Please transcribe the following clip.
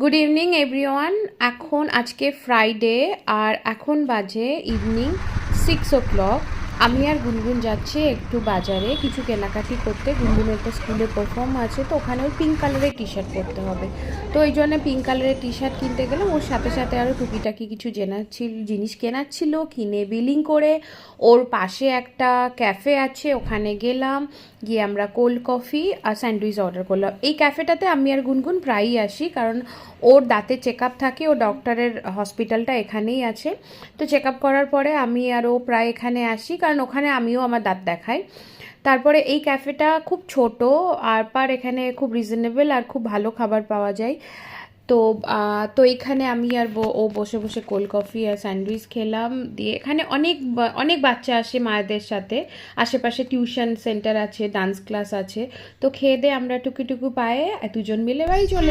Good evening everyone. এখন আজকে Friday আর এখন বাজে ইভিনিং 6 o'clock। আমি আর গুনগুন যাচ্ছি একটু বাজারে কিছু কেনাকাটি করতে। গুনগুনের একটা স্কুলে পারফর্ম আছে, তো ওখানে ওই পিঙ্ক কালারের টি শার্ট পরতে হবে। তো ওই জন্য পিঙ্ক কালারের টি শার্ট কিনতে গেলাম। ওর সাথে সাথে আরও টুকিটাকি কিছু জিনিস কেনার ছিল, কিনে বিলিং করে ওর পাশে একটা ক্যাফে আছে, ওখানে গেলাম। গিয়ে আমরা কোল্ড কফি আর স্যান্ডউইচ অর্ডার করলাম। এই ক্যাফেটাতে আমি আর গুনগুন প্রায়ই আসি, কারণ ওর দাঁতের চেক আপ থাকে। ও ডক্টরের হসপিটালটা এখানেই আছে, তো চেক আপ করার পরে আমি আর ও প্রায় এখানে আসি, কারণ ওখানে আমিও আমার দাঁত দেখাই। তারপরে এই ক্যাফেটা খুব ছোট আর এখানে খুব রিজনেবল আর খুব ভালো খাবার পাওয়া যায়। তো তো এখানে আমি আর ও বসে বসে কোল্ড কফি আর স্যান্ডউইচ খেলাম। দিয়ে এখানে অনেক বাচ্চা আসে মায়েদের সাথে। আশেপাশে টিউশন সেন্টার আছে, ডান্স ক্লাস আছে। তো খেয়ে দিয়ে আমরা টুকি টুকু পায়ে দুজন মিলে বাড়ি চলে